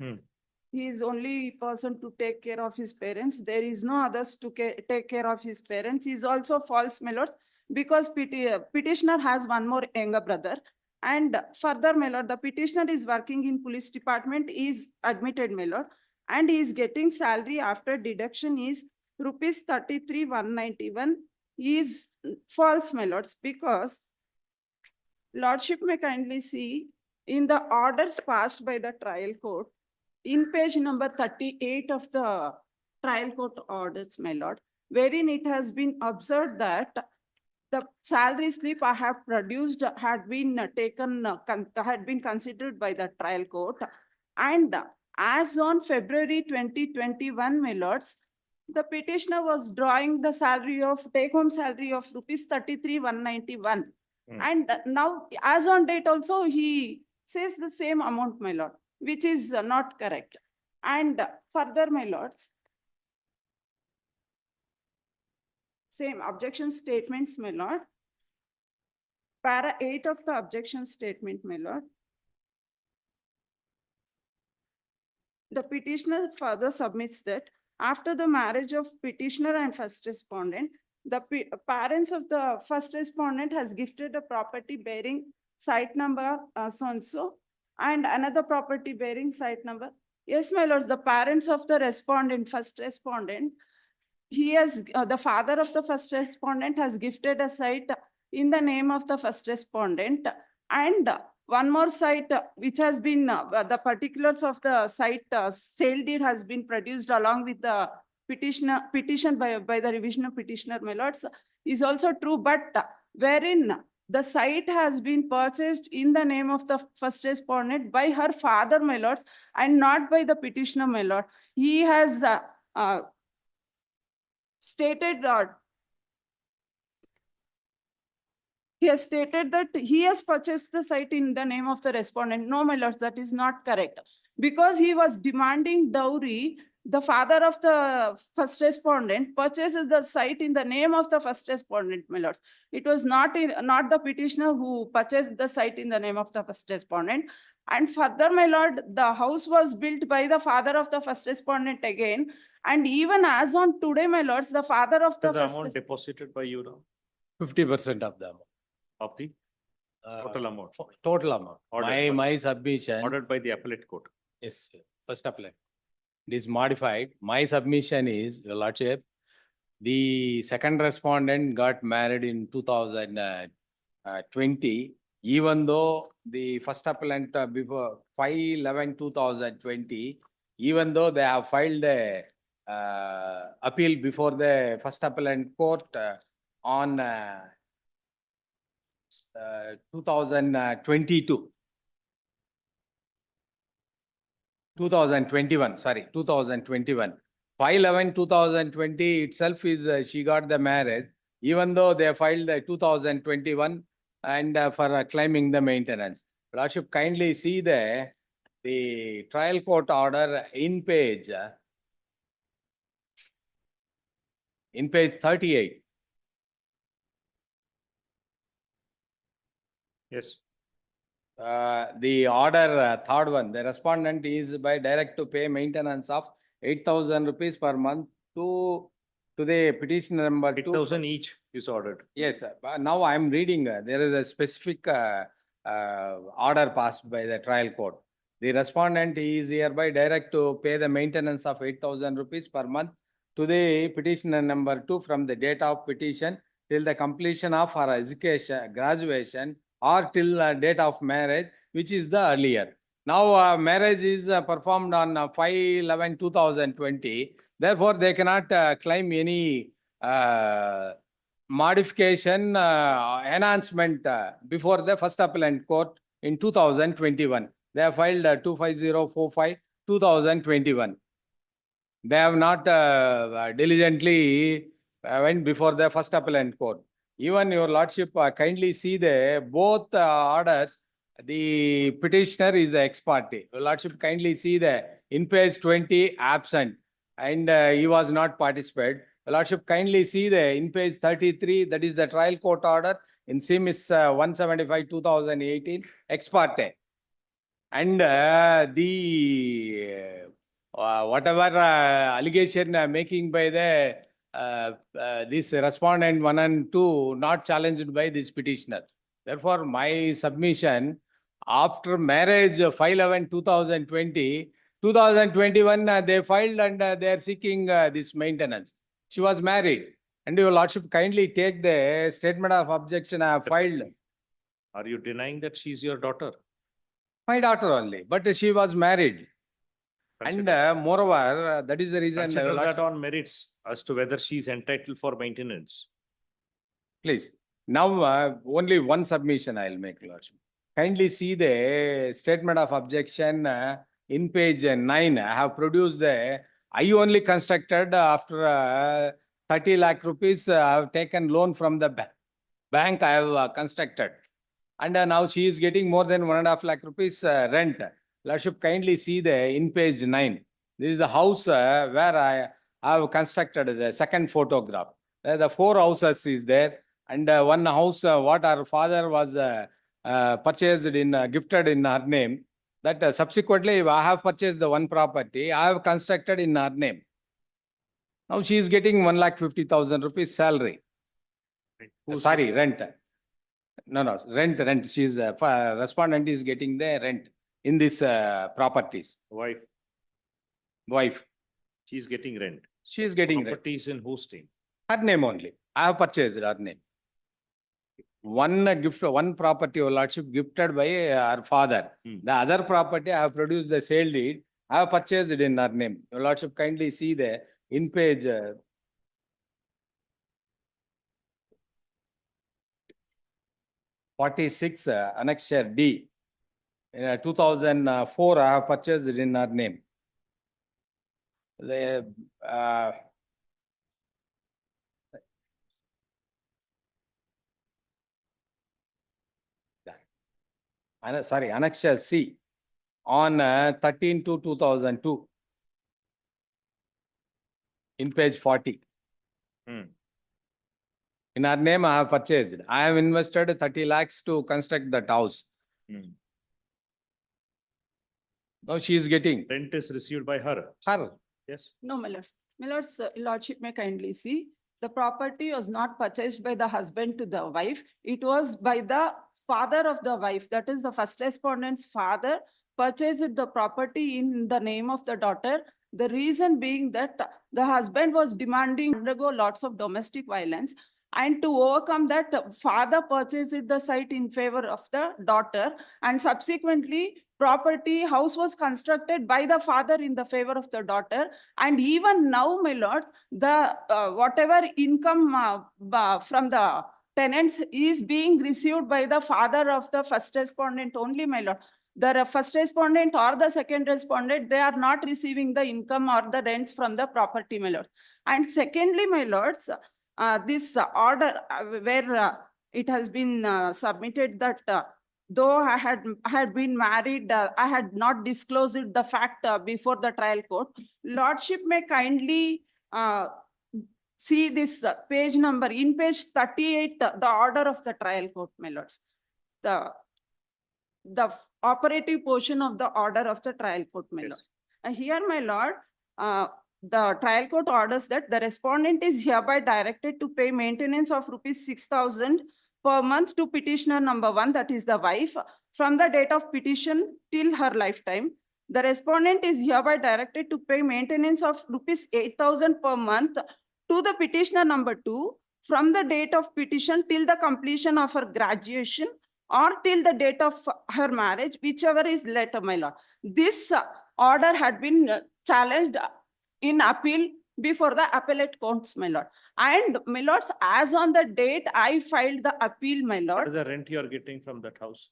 Hmm. He is only person to take care of his parents. There is no others to take care of his parents. He is also false, my lords, because petitioner has one more younger brother. And further, my lord, the petitioner is working in police department, is admitted, my lord, and he is getting salary after deduction is rupees 33,191. He is false, my lords, because lordship may kindly see in the orders passed by the trial court, in page number 38 of the trial court orders, my lord, wherein it has been observed that the salary slip I have produced had been taken, had been considered by the trial court. And as on February 2021, my lords, the petitioner was drawing the salary of take-home salary of rupees 33,191. Hmm. And now, as on date also, he says the same amount, my lord, which is not correct. And further, my lords, same objection statements, my lord. Para 8 of the objection statement, my lord. The petitioner further submits that after the marriage of petitioner and first respondent, the parents of the first respondent has gifted a property bearing site number so-and-so and another property bearing site number. Yes, my lords, the parents of the respondent, first respondent, he has, the father of the first respondent has gifted a site in the name of the first respondent, and one more site which has been, the particulars of the site sale deed has been produced along with the petition by the revision of petitioner, my lords, is also true, but wherein the site has been purchased in the name of the first respondent by her father, my lords, and not by the petitioner, my lord. He has stated he has stated that he has purchased the site in the name of the respondent. No, my lords, that is not correct. Because he was demanding dowry, the father of the first respondent purchases the site in the name of the first respondent, my lords. It was not the petitioner who purchased the site in the name of the first respondent. And further, my lord, the house was built by the father of the first respondent again. And even as on today, my lords, the father of the The first amount deposited by you now 50% of the amount. of the total amount Total amount. Ordered My submission. ordered by the appellate court. Yes, first appellate. It is modified. My submission is, Your Lordship, the second respondent got married in 2020, even though the first appellant before 5/11/2020, even though they have filed the appeal before the first appellant court on 2022. 2021, sorry, 2021. 5/11/2020 itself is, she got the marriage, even though they filed the 2021 and for claiming the maintenance. Lordship, kindly see the trial court order in page 38. Yes. The order, third one, the respondent is by direct to pay maintenance of 8,000 rupees per month to the petition number 2. 8,000 each is ordered. Yes, sir. But now I am reading, there is a specific order passed by the trial court. The respondent is hereby direct to pay the maintenance of 8,000 rupees per month to the petitioner number 2 from the date of petition till the completion of her education, graduation, or till date of marriage, which is the earlier. Now marriage is performed on 5/11/2020. Therefore, they cannot claim any modification, enhancement before the first appellant court in 2021. They have filed 25045/2021. They have not diligently went before the first appellant court. Even Your Lordship, kindly see the both orders. The petitioner is the ex parte. Your Lordship, kindly see the in page 20 absent and he was not participated. Your Lordship, kindly see the in page 33, that is the trial court order in CMIS 175/2018 ex parte. And whatever allegation making by the this respondent 1 and 2 not challenged by this petitioner. Therefore, my submission after marriage 5/11/2020, 2021 they filed and they are seeking this maintenance. She was married. And your lordship kindly take the statement of objection I have filed. Are you denying that she's your daughter? My daughter only, but she was married. And Consider- moreover, that is the reason. Consider Your that lordship- on merits as to whether she is entitled for maintenance. Please, now only one submission I will make, lordship. Kindly see the statement of objection in page 9. I have produced I only constructed after 30 lakh rupees. I have taken loan from the bank. I have constructed. And now she is getting more than 1.5 lakh rupees rent. Lordship, kindly see in page 9. This is the house where I have constructed the second photograph. The 4 houses is there. And one house, what our father was purchased gifted in her name. That subsequently, I have purchased the one property. I have constructed in her name. Now she is getting 1,50,000 rupees salary. Who's Sorry, rent. No, rent. She is respondent is getting the rent in this properties. Wife, Wife, she's getting rent. she is getting rent. Property is in whose name? Her name only. I have purchased her name. One one property, your lordship, gifted by her father. Hmm. The other property, I have produced the sale deed. I have purchased it in her name. Your lordship, kindly see the in page 46, annexure D. In 2004, I have purchased it in her name. The sorry, annexure C on 13/2/2002 in page 40. Hmm. In her name, I have purchased. I have invested 30 lakhs to construct that house. Hmm. Now she is getting Rent is received by her. her. Yes. No, my lords. My lords, lordship may kindly see, the property was not purchased by the husband to the wife. It was by the father of the wife, that is the first respondent's father, purchased the property in the name of the daughter. The reason being that the husband was demanding to undergo lots of domestic violence. And to overcome that, father purchased the site in favor of the daughter, and subsequently house was constructed by the father in the favor of the daughter. And even now, my lords, the whatever income from the tenants is being received by the father of the first respondent only, my lord. The first respondent or the second respondent, they are not receiving the income or the rents from the property, my lords. And secondly, my lords, this order where it has been submitted that though I had been married, I had not disclosed the fact before the trial court. Lordship may kindly see this page number in page 38, the order of the trial court, my lords. The operative portion of the order of the trial court, my Yes. lord. Here, my lord, the trial court orders that the respondent is hereby directed to pay maintenance of rupees 6,000 per month to petitioner number 1, that is the wife, from the date of petition till her lifetime. The respondent is hereby directed to pay maintenance of rupees 8,000 per month to the petitioner number 2 from the date of petition till the completion of her graduation or till the date of her marriage, whichever is later, my lord. This order had been challenged in appeal before the appellate courts, my lord. And my lords, as on the date I filed the appeal, my What lord, is the rent you are getting from that house?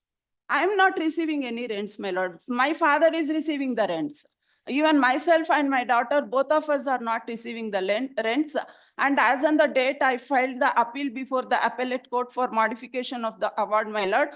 I am not receiving any rents, my lord. My father is receiving the rents. Even myself and my daughter, both of us are not receiving the rents. And as on the date I filed the appeal before the appellate court for modification of the award, my lord,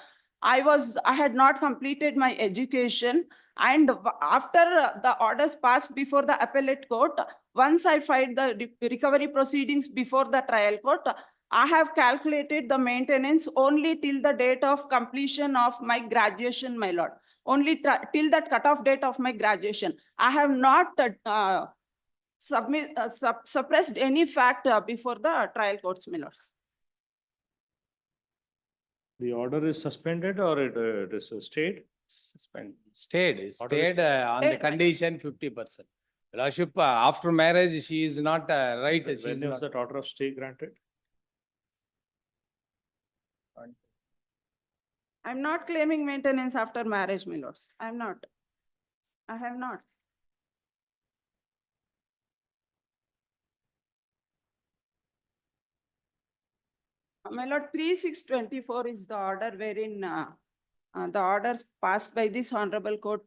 I had not completed my education. And after the orders passed before the appellate court, once I filed the recovery proceedings before the trial court, I have calculated the maintenance only till the date of completion of my graduation, my lord. only till that cutoff date of my graduation. I have not suppressed any fact before the trial courts, my lords. The order is suspended or it is stayed? Stayed Order is- on the Stayed, right. condition 50%. Lordship, after marriage, she is not right. She When is was not. that order of stay granted? I'm not claiming maintenance after marriage, my lords. I'm not. I have not. My lord, 3624 is the order wherein the orders passed by this honorable court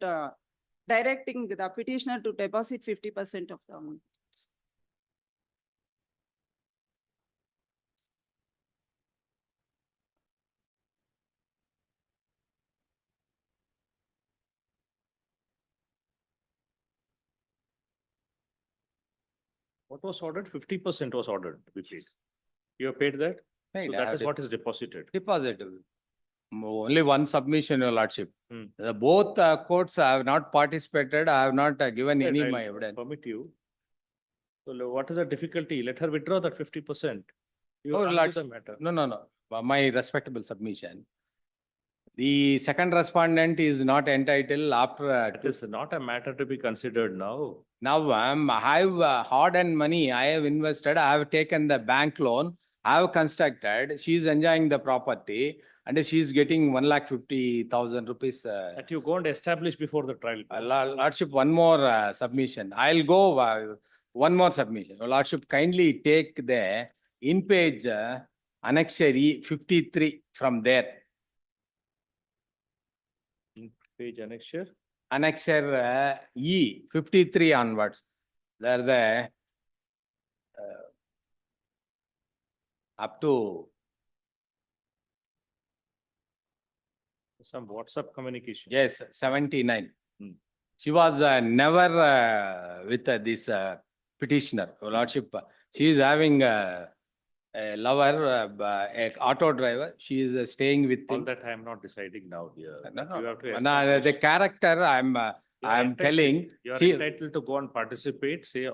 directing the petitioner to deposit 50% of the amount. What was ordered? 50% was ordered to be paid. You have paid that? Paid, So I that have is what is deposited. deposit. Only one submission, your lordship. Hmm. Both courts have not participated. I have not given any I'll my evidence. Permit you. So what is the difficulty? Let her withdraw that 50%. You Oh, argue lordship. the matter. No. My respectable submission. The second respondent is not entitled after. It is not a matter to be considered now. Now, I have hard-earned money. I have invested. I have taken the bank loan. I have constructed. She is enjoying the property, and she is getting 1,50,000 rupees. That you go and establish before the trial. court. Lordship, one more submission. I'll go one more submission. Lordship, kindly take the in-page annexure 53 from there. Page annexure. Annexure E 53 onwards. There the up to Some WhatsApp communication. yes 79. Hmm. She was never with this petitioner. Your Lordship, she is having a lover, a auto driver. She is staying with All him. that I am not deciding now here. No, You have to no. establish. The character You are I'm entitled- telling. You are she- entitled to go and participate, say